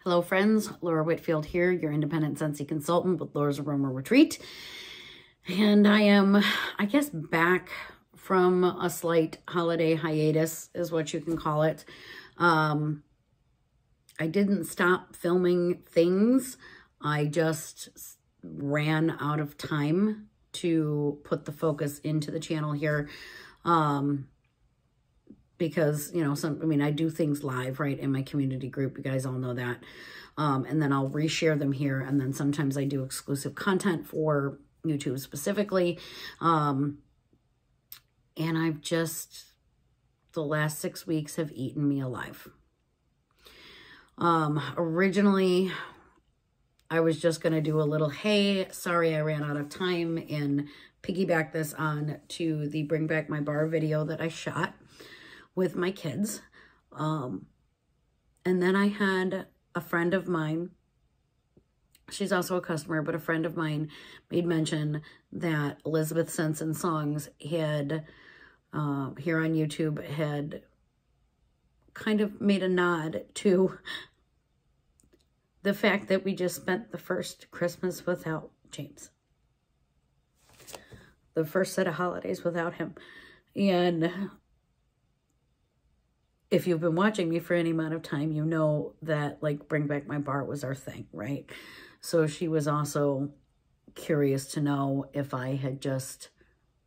Hello friends, Laura Whitfield here, your independent Scentsy consultant with Laura's Aroma Retreat. And I am, I guess, back from a slight holiday hiatus is what you can call it. I didn't stop filming things. I just ran out of time to put the focus into the channel here. Because, you know, I do things live, right, in my community group. You guys all know that. And then I'll reshare them here. And then sometimes I do exclusive content for YouTube specifically. And I've just, the last 6 weeks have eaten me alive. Originally, I was just going to do a little, hey, sorry I ran out of time, and piggyback this on to the Bring Back My Bar video that I shot with my kids. And then I had a friend of mine, she's also a customer, but a friend of mine made mention that Elizabeth Scents and Songs had, here on YouTube, had kind of made a nod to the fact that we just spent the first Christmas without James. The first set of holidays without him. And if you've been watching me for any amount of time, you know that, like, Bring Back My Bar was our thing, right? So she was also curious to know if I had just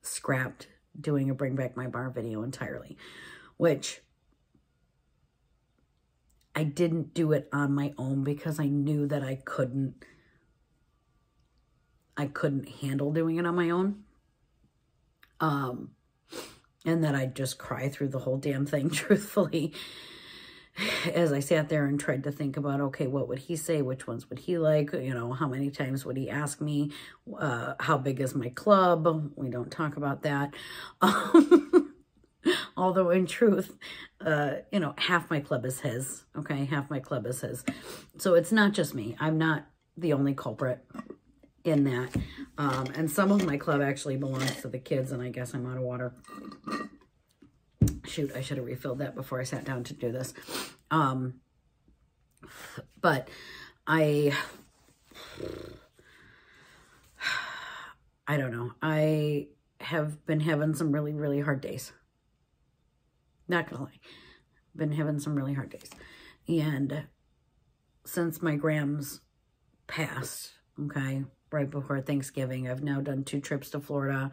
scrapped doing a Bring Back My Bar video entirely, which I didn't do it on my own because I knew that I couldn't handle doing it on my own. And that I'd just cry through the whole damn thing, truthfully, as I sat there and tried to think about, okay, what would he say? Which ones would he like? You know, how many times would he ask me? How big is my club? We don't talk about that. Although in truth, you know, half my club is his, okay? Half my club is his. So it's not just me. I'm not the only culprit in that. And some of my club actually belongs to the kids, and I guess I'm out of water. Shoot, I should have refilled that before I sat down to do this. But I don't know. I have been having some really, really hard days. Not gonna lie. Been having some really hard days. And since my Grams passed, okay, right before Thanksgiving, I've now done 2 trips to Florida.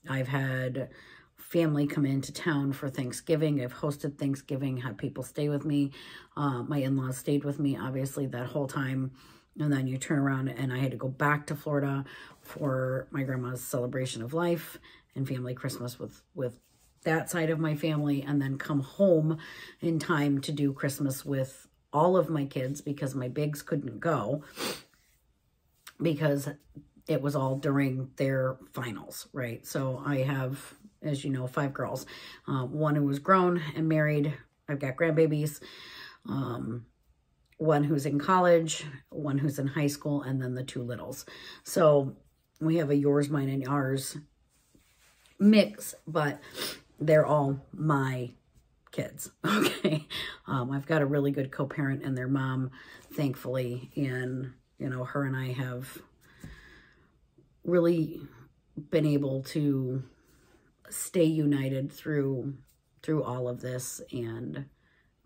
I've had family come into town for Thanksgiving. I've hosted Thanksgiving, had people stay with me. My in-laws stayed with me, obviously, that whole time. And then you turn around and I had to go back to Florida for my grandma's celebration of life and family Christmas with that side of my family, and then come home in time to do Christmas with all of my kids because my bigs couldn't go because it was all during their finals, right? So I have, as you know, 5 girls, 1 who was grown and married. I've got grandbabies, 1 who's in college, 1 who's in high school, and then the 2 littles. So we have a yours, mine, and ours mix, but they're all my kids, okay? I've got a really good co-parent and their mom, thankfully, and, you know, her and I have really been able to stay united through all of this and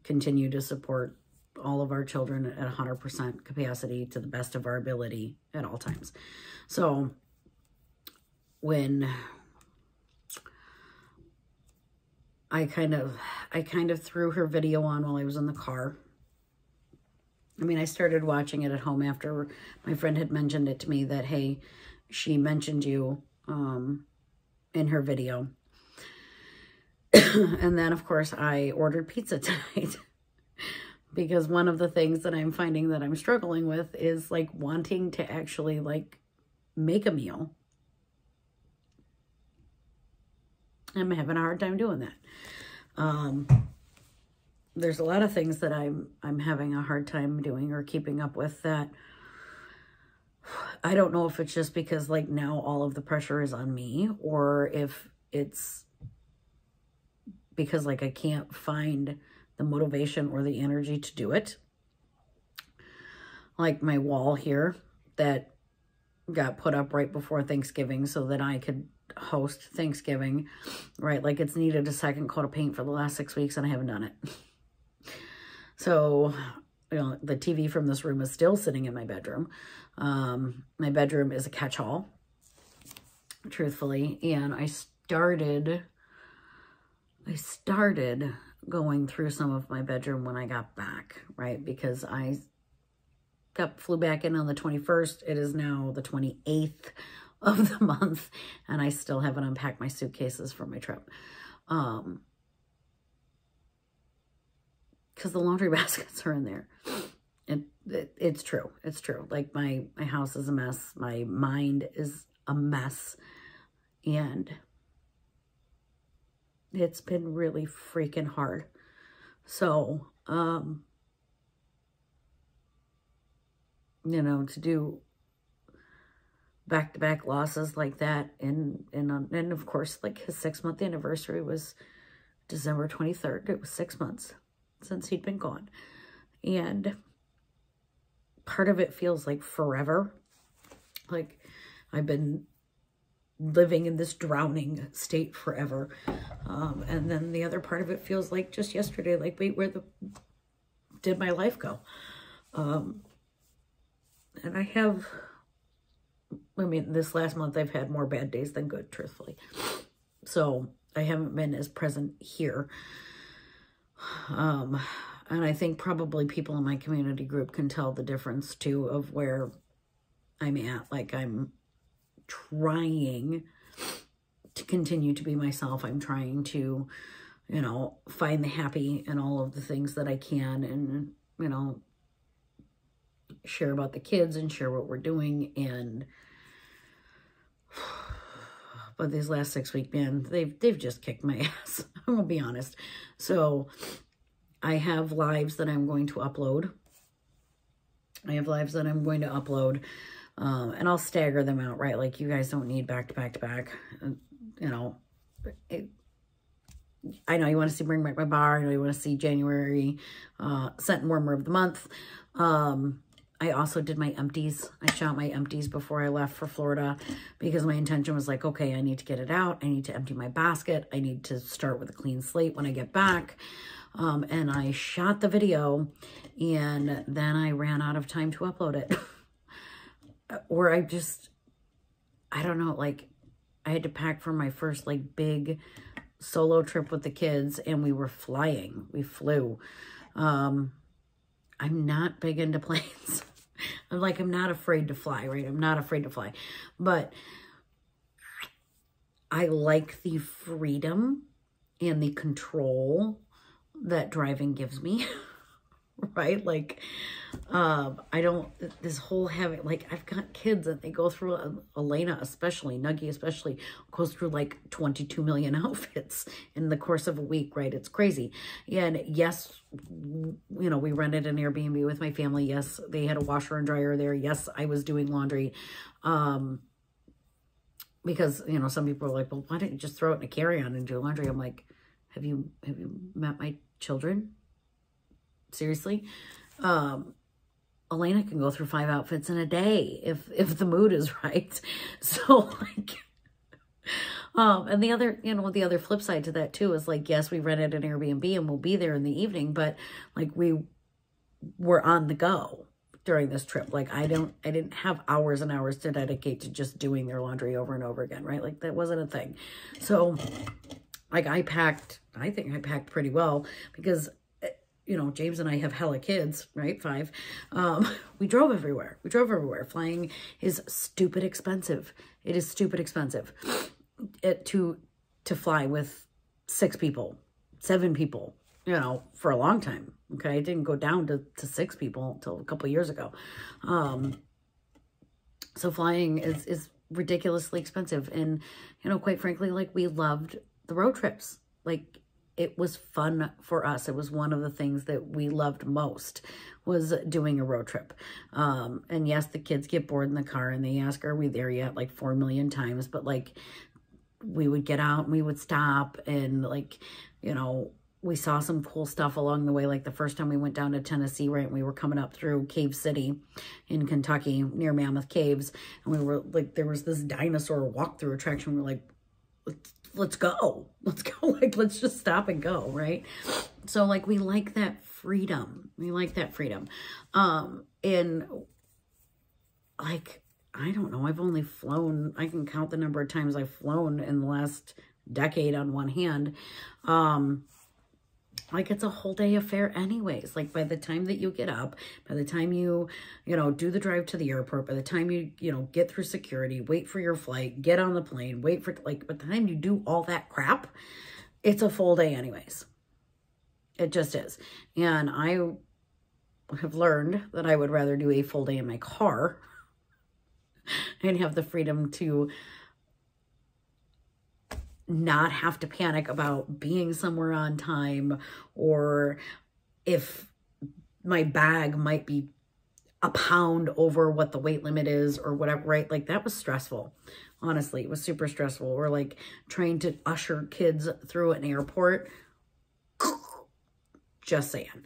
continue to support all of our children at 100% capacity to the best of our ability at all times. So when I kind of threw her video on while I was in the car. I mean, I started watching it at home after my friend had mentioned it to me that, hey, she mentioned you in her video. And then, of course, I ordered pizza tonight because one of the things that I'm finding that I'm struggling with is, like, wanting to actually, like, make a meal. I'm having a hard time doing that. There's a lot of things that I'm having a hard time doing or keeping up with that I don't know if it's just because, like, now all of the pressure is on me, or if it's because, like, I can't find the motivation or the energy to do it. like my wall here that got put up right before Thanksgiving so that I could host Thanksgiving, right? Like it's needed a second coat of paint for the last 6 weeks and I haven't done it. So, you know, the TV from this room is still sitting in my bedroom. My bedroom is a catch-all, truthfully. And I started going through some of my bedroom when I got back, right? Because I flew back in on the 21st. It is now the 28th of the month, and I still haven't unpacked my suitcases for my trip. Because the laundry baskets are in there. It's true. It's true. Like my house is a mess. My mind is a mess. And it's been really freaking hard. So, you know, to do back-to-back losses like that, and of course, like his 6-month anniversary was December 23rd. It was 6 months since he'd been gone. And part of it feels like forever. Like I've been living in this drowning state forever. And then the other part of it feels like just yesterday, like, wait, did my life go? And I mean, this last month I've had more bad days than good, truthfully. So I haven't been as present here. And I think probably people in my community group can tell the difference too of where I'm at. Like I'm trying to continue to be myself. I'm trying to, you know, find the happy in all of the things that I can, and, you know, share about the kids and share what we're doing. And but these last 6 weeks, man, they've just kicked my ass. I'm gonna be honest. So I have lives that I'm going to upload. And I'll stagger them out, right? Like, you guys don't need back to back to back. You know, I know you want to see Bring Back My Bar. I know you want to see January Scent and Warmer of the Month. I also did my empties. I shot my empties before I left for Florida because my intention was like, okay, I need to get it out. I need to empty my basket. I need to start with a clean slate when I get back. And I shot the video, and then I ran out of time to upload it. Or I don't know, like, I had to pack for my first, like, big solo trip with the kids, and we were flying. We flew. I'm not big into planes. I'm not afraid to fly, right? I'm not afraid to fly. But I like the freedom and the control that driving gives me, right? Like, I don't, this whole having, like, I've got kids and they go through, Elena especially, Nuggie especially, goes through like 22 million outfits in the course of a week, right? It's crazy. And yes, you know, we rented an Airbnb with my family. Yes, they had a washer and dryer there. Yes, I was doing laundry. Because, you know, some people are like, well, why don't you just throw it in a carry-on and do laundry? I'm like, have you met my children? Seriously? Elena can go through 5 outfits in a day if the mood is right. So, like, and the other, you know, the other flip side to that too is like, yes, we rented an Airbnb and we'll be there in the evening, but like we were on the go during this trip. Like I didn't have hours and hours to dedicate to just doing their laundry over and over again, right? Like that wasn't a thing. So like I think I packed pretty well because, you know, James and I have hella kids, right? 5. We drove everywhere. Flying is stupid expensive. It is stupid expensive to fly with 6 people, 7 people, you know, for a long time. Okay. It didn't go down to 6 people until a couple of years ago. So flying is ridiculously expensive. And, you know, quite frankly, like we loved the road trips. Like it was fun for us. It was one of the things that we loved most was doing a road trip. And yes, the kids get bored in the car and they ask, are we there yet? Like 4 million times. But like we would get out and we would stop and like, you know, we saw some cool stuff along the way. Like the first time we went down to Tennessee, right? We were coming up through Cave City in Kentucky near Mammoth Caves. And we were like, there was this dinosaur walkthrough attraction. We were like, let's go. Let's go. Like, let's just stop and go, right? So like, we like that freedom. We like that freedom. And like, I don't know, I've only flown, I can count the number of times I've flown in the last decade on one hand. Like it's a whole day affair anyways. Like by the time that you get up, by the time you know, do the drive to the airport, by the time you know, get through security, wait for your flight, get on the plane, wait for, like, by the time you do all that crap, it's a full day anyways. It just is. And I have learned that I would rather do a full day in my car and have the freedom to not have to panic about being somewhere on time, or if my bag might be a pound over what the weight limit is or whatever, right? Like that was stressful. Honestly, it was super stressful. Or like trying to usher kids through an airport. Just saying.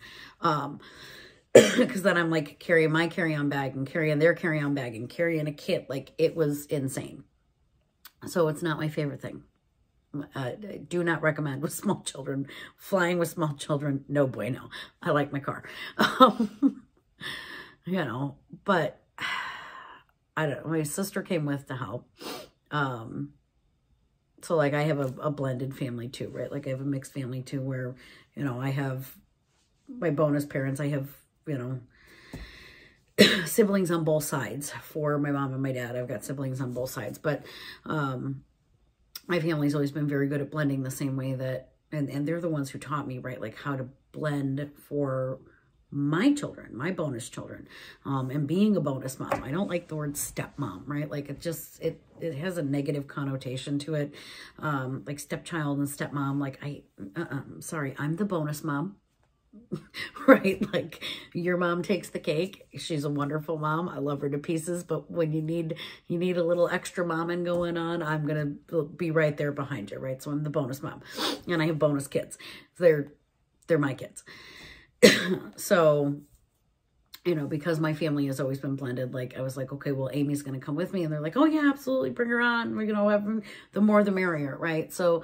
Because then I'm like carrying my carry-on bag and carrying their carry-on bag and carrying a kit. Like it was insane. So it's not my favorite thing. Do not recommend with small children. Flying with small children, no bueno. I like my car. You know, but I don't know. My sister came with to help. So like I have a blended family too, right? Like I have a mixed family too, where, you know, I have my bonus parents. I have, you know, siblings on both sides. For my mom and my dad, I've got siblings on both sides. But my family's always been very good at blending the same way that, and they're the ones who taught me, right, like how to blend for my children, my bonus children, and being a bonus mom. I don't like the word stepmom, right? Like it just, it has a negative connotation to it. Like stepchild and stepmom, like sorry, I'm the bonus mom. Right? Like your mom takes the cake. She's a wonderful mom. I love her to pieces, but when you need a little extra momming going on, I'm going to be right there behind you, right? So I'm the bonus mom, and I have bonus kids. They're my kids. So, you know, because my family has always been blended, like I was like, okay, well, Amy's going to come with me. And they're like, oh yeah, absolutely. Bring her on. We're going to have the more, the merrier. Right. So,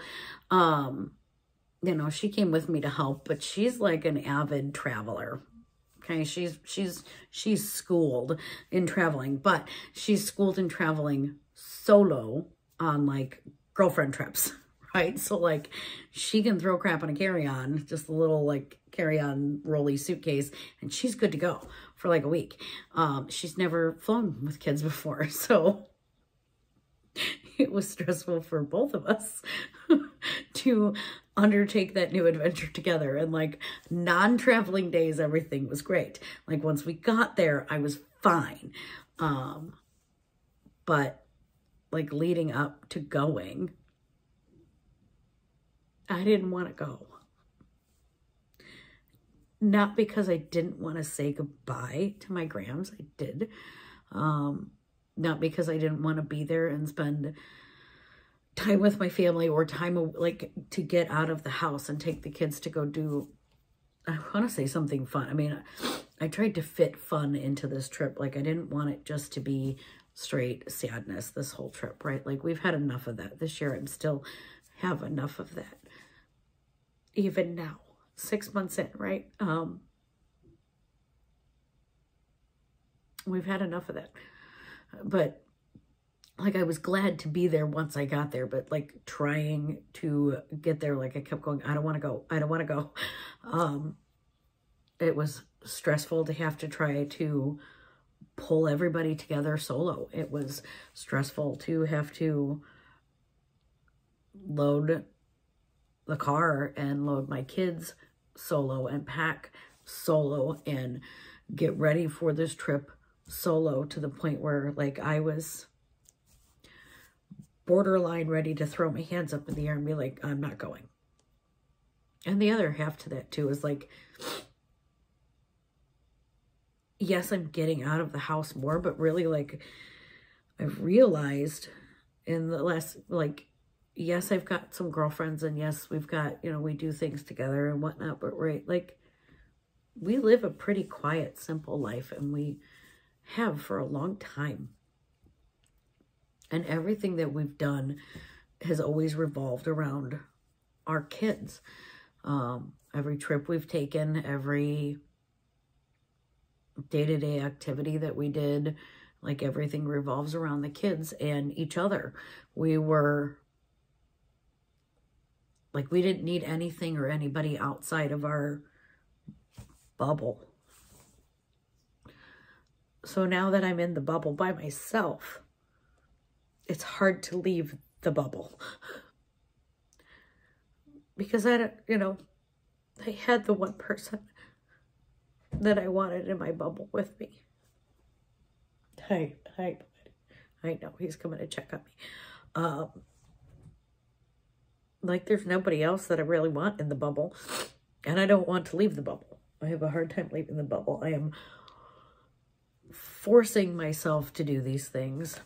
you know, she came with me to help, but she's like an avid traveler. Okay. She's schooled in traveling, but she's schooled in traveling solo on like girlfriend trips. Right. So like she can throw crap in a carry-on, just a little like carry-on rolly suitcase, and she's good to go for like a week. She's never flown with kids before. So it was stressful for both of us to undertake that new adventure together. And like non-traveling days, everything was great. Like once we got there, I was fine. But like leading up to going, I didn't want to go. Not because I didn't want to say goodbye to my Grams. I did. Not because I didn't want to be there and spend time with my family, or time like to get out of the house and take the kids to go do, I want to say something fun. I mean, I tried to fit fun into this trip. Like I didn't want it just to be straight sadness this whole trip, right? Like we've had enough of that this year. I'm still have enough of that. Even now, 6 months in, right? We've had enough of that. But like, I was glad to be there once I got there, but like trying to get there, like I kept going, I don't want to go. I don't want to go. It was stressful to have to try to pull everybody together solo. It was stressful to have to load the car and load my kids solo and pack solo and get ready for this trip solo, to the point where like I was borderline ready to throw my hands up in the air and be like, I'm not going. And the other half to that too is like, yes, I'm getting out of the house more, but really like I've realized in the last like yes, I've got some girlfriends, and yes, we've got, you know, we do things together and whatnot, but like, we live a pretty quiet, simple life, and we have for a long time. And everything that we've done has always revolved around our kids. Every trip we've taken, every day-to-day activity that we did, like everything revolves around the kids and each other. We were, like, we didn't need anything or anybody outside of our bubble. So now that I'm in the bubble by myself, it's hard to leave the bubble. Because I don't, you know, I had the one person that I wanted in my bubble with me. I know, he's coming to check on me. Like, there's nobody else that I really want in the bubble. And I don't want to leave the bubble. I have a hard time leaving the bubble. I am forcing myself to do these things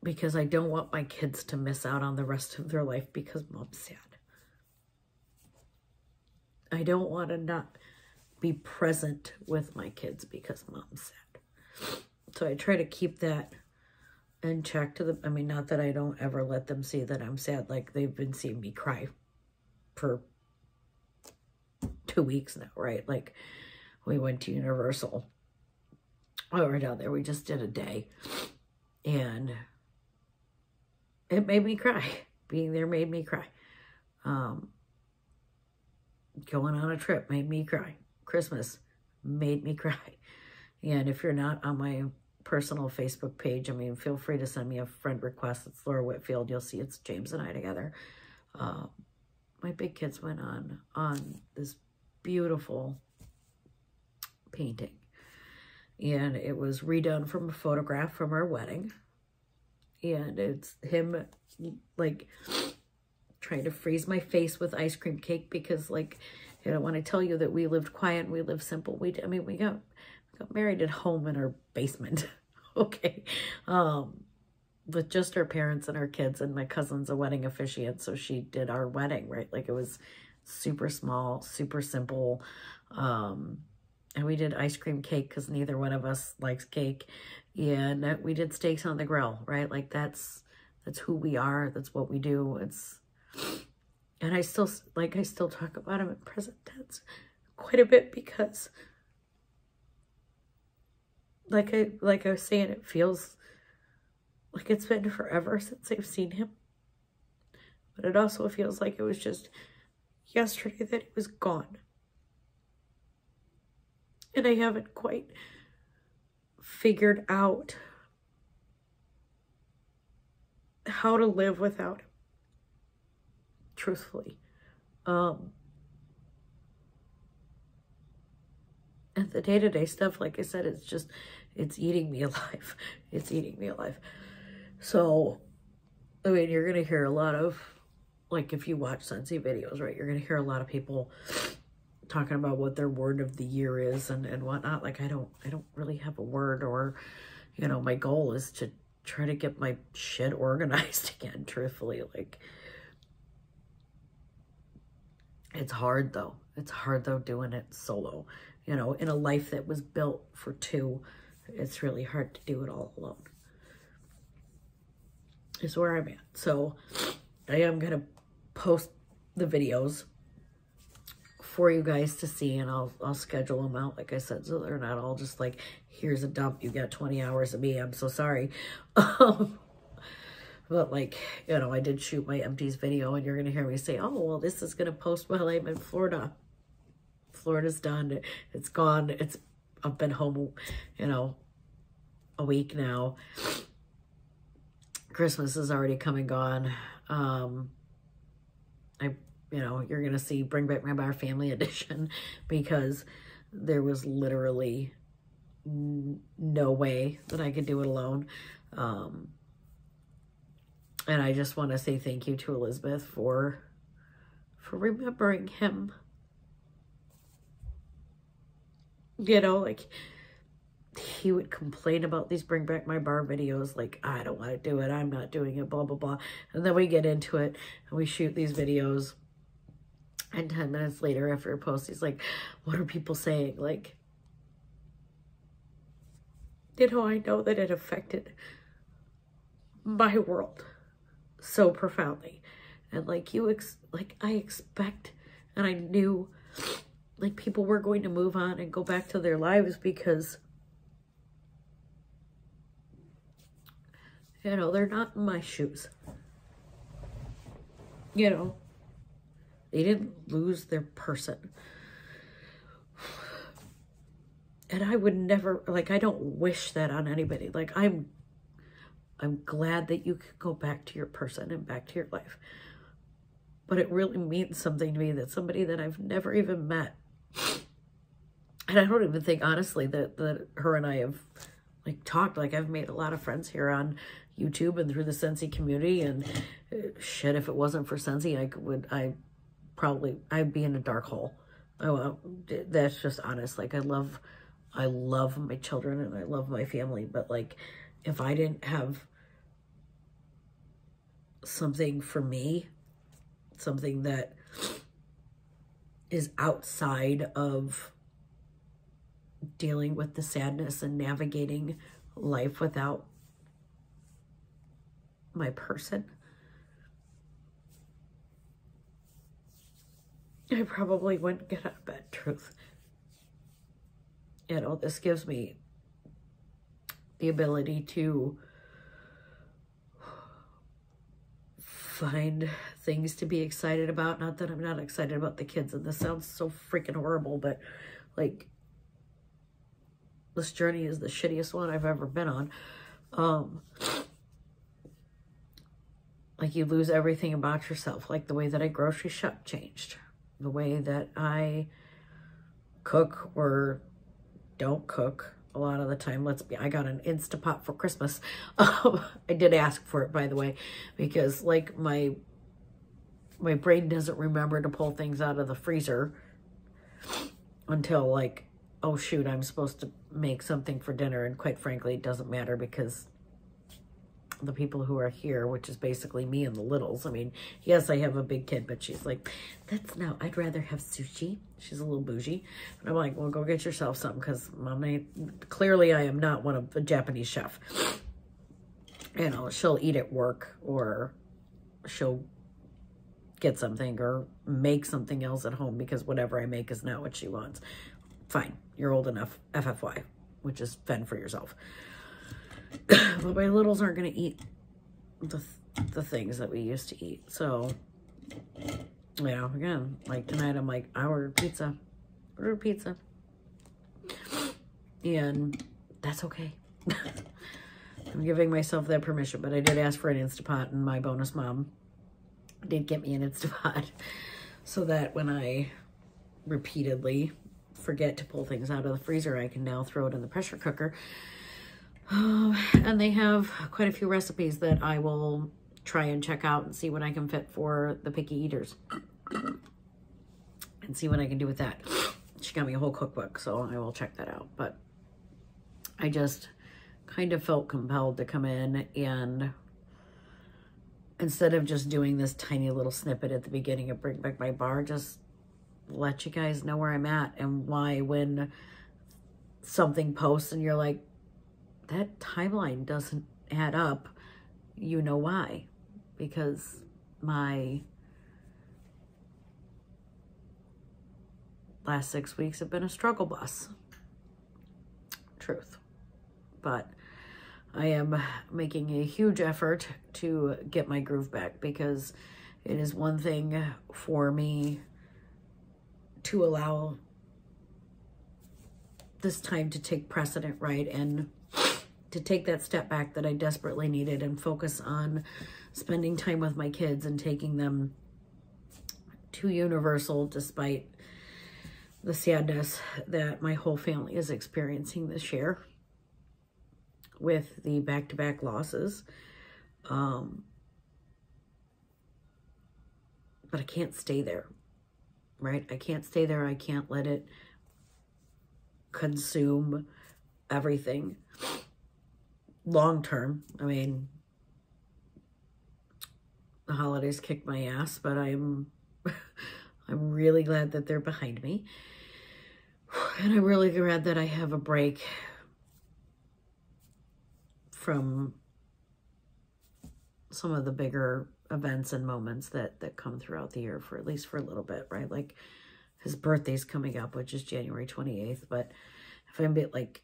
because I don't want my kids to miss out on the rest of their life because mom's sad. I don't want to not be present with my kids because mom's sad. So I try to keep that in check to I mean, not that I don't ever let them see that I'm sad. Like, they've been seeing me cry for 2 weeks now, right? Like, we went to Universal. We were down there. We just did a day. And it made me cry. Being there made me cry. Going on a trip made me cry. Christmas made me cry. And if you're not on my personal Facebook page, I mean, feel free to send me a friend request. It's Laura Whitfield. You'll see it's James and I together. My big kids went on this beautiful painting. And it was redone from a photograph from our wedding. And it's him, like, trying to freeze my face with ice cream cake because, like, you know, when I tell you that we lived quiet and we lived simple, we got married at home in our basement, okay? With just our parents and our kids, and my cousin's a wedding officiant, so she did our wedding, right? Like, it was super small, super simple, and we did ice cream cake because neither one of us likes cake, and we did steaks on the grill, right? Like, that's who we are. That's what we do. And I still talk about him in present tense quite a bit because, like I was saying, it feels like it's been forever since I've seen him. But it also feels like it was just yesterday that he was gone. And I haven't quite figured out how to live without him. Truthfully. And the day-to-day stuff, like I said, it's eating me alive. It's eating me alive. So, I mean, you're going to hear a lot of, like, if you watch Scentsy videos, right, you're going to hear a lot of people talking about what their word of the year is and whatnot. Like, I don't really have a word, or, you know, my goal is to try to get my shit organized again, truthfully. Like, it's hard, though. It's hard, though, doing it solo. You know, in a life that was built for two, it's really hard to do it all alone. Is where I'm at. So, I am going to post the videos for you guys to see, and I'll schedule them out, like I said, so they're not all just like, here's a dump, you got 20 hours of me, I'm so sorry. But, like, you know, I did shoot my empties video, and you're going to hear me say, oh, well, this is going to post while I'm in Florida. Florida's done. It's gone. I've been home, you know, a week now. Christmas is already come and gone. You know, you're going to see Bring Back My Bar Family Edition because there was literally no way that I could do it alone. And I just want to say thank you to Elizabeth for remembering him. You know, like, he would complain about these Bring Back My Bar videos, like, I don't want to do it, I'm not doing it, blah, blah, blah. And then we get into it, and we shoot these videos, and 10 minutes later after a post, he's like, what are people saying? Like, you know, I know that it affected my world so profoundly. And like, I expect, and I knew, like, people were going to move on and go back to their lives because, you know, they're not in my shoes. You know, they didn't lose their person. And I would never, like, I don't wish that on anybody. Like, I'm glad that you could go back to your person and back to your life. But it really means something to me that somebody that I've never even met, and I don't even think, honestly, that her and I have, like, talked. Like, I've made a lot of friends here on YouTube and through the Scentsy community, and shit, if it wasn't for Scentsy, I'd be in a dark hole. That's just honest. Like, I love my children and I love my family, but like, if I didn't have something for me, something that is outside of dealing with the sadness and navigating life without my person, I probably wouldn't get out of bed, truth. You know, this gives me the ability to find things to be excited about. Not that I'm not excited about the kids, and this sounds so freaking horrible, but like, this journey is the shittiest one I've ever been on. Like, you lose everything about yourself. Like, the way that I grocery shop changed, the way that I cook or don't cook a lot of the time. I got an Instapot for Christmas. I did ask for it, by the way, because like my brain doesn't remember to pull things out of the freezer until like, oh shoot, I'm supposed to make something for dinner. And quite frankly, it doesn't matter because the people who are here, which is basically me and the littles. I mean, yes, I have a big kid, but she's like, I'd rather have sushi. She's a little bougie. And I'm like, well, go get yourself something, because Mommy, clearly I am not a Japanese chef. You know, she'll eat at work, or she'll get something or make something else at home because whatever I make is not what she wants. Fine, you're old enough, FFY, which is fend for yourself. But my littles aren't going to eat the things that we used to eat. So, you know, again, like tonight, I'm like, I ordered pizza. And that's okay. I'm giving myself that permission, but I did ask for an Instapot, and my bonus mom did get me an Instapot so that when I repeatedly forget to pull things out of the freezer, I can now throw it in the pressure cooker. And they have quite a few recipes that I will try and check out and see what I can fit for the picky eaters and see what I can do with that. She got me a whole cookbook, so I will check that out. But I just kind of felt compelled to come in, and instead of just doing this tiny little snippet at the beginning of Bring Back My Bar, just let you guys know where I'm at and why when something posts and you're like, that timeline doesn't add up, you know why. Because my last 6 weeks have been a struggle bus. Truth. But I am making a huge effort to get my groove back, because it is one thing for me to allow this time to take precedent, right? And to take that step back that I desperately needed and focus on spending time with my kids and taking them to Universal, despite the sadness that my whole family is experiencing this year with the back-to-back losses. But I can't stay there, right? I can't stay there. I can't let it consume everything long term. I mean, the holidays kicked my ass, but I'm really glad that they're behind me. And I'm really glad that I have a break from some of the bigger events and moments that come throughout the year, for at least for a little bit, right? Like his birthday's coming up, which is January 28th. But if I'm like,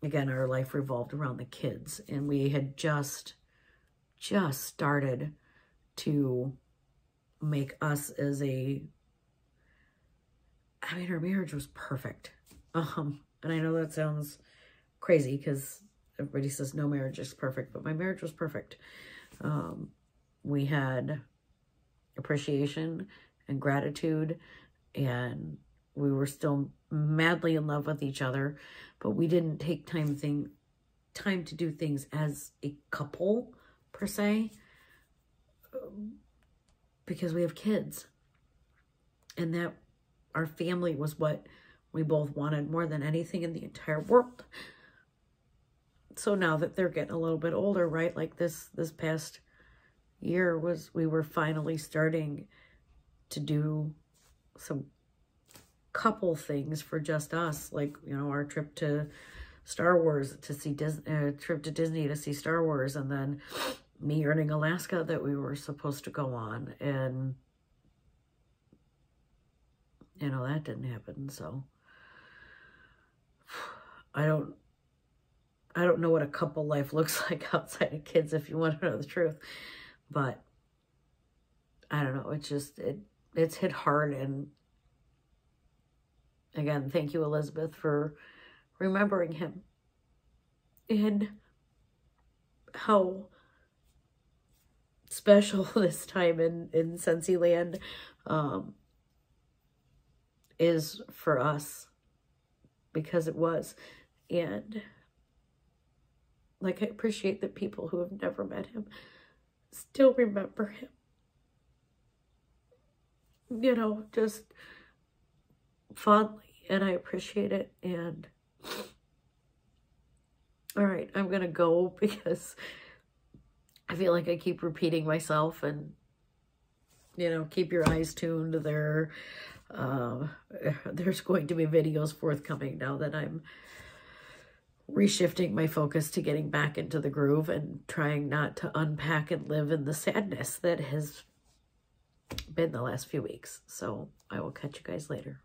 again, our life revolved around the kids, and we had just started to make us as a, I mean, our marriage was perfect. And I know that sounds crazy because everybody says no marriage is perfect, but my marriage was perfect. We had appreciation and gratitude, and we were still madly in love with each other, but we didn't take time to do things as a couple per se, because we have kids, and that our family was what we both wanted more than anything in the entire world. So now that they're getting a little bit older, right? Like this past year we were finally starting to do some couple things for just us. Like, you know, our trip to Star Wars to see trip to Disney to see Star Wars, and then me earning Alaska that we were supposed to go on. And, you know, that didn't happen. So I don't know what a couple life looks like outside of kids, if you want to know the truth. But I don't know. It's just, it's hit hard. And again, thank you, Elizabeth, for remembering him and how special this time in Scentsy Land is for us, because it was. And like, I appreciate that people who have never met him still remember him, you know, just fondly, and I appreciate it. And all right, I'm gonna go because I feel like I keep repeating myself, and, you know, keep your eyes tuned. There's going to be videos forthcoming now that I'm reshifting my focus to getting back into the groove and trying not to unpack and live in the sadness that has been the last few weeks. So I will catch you guys later.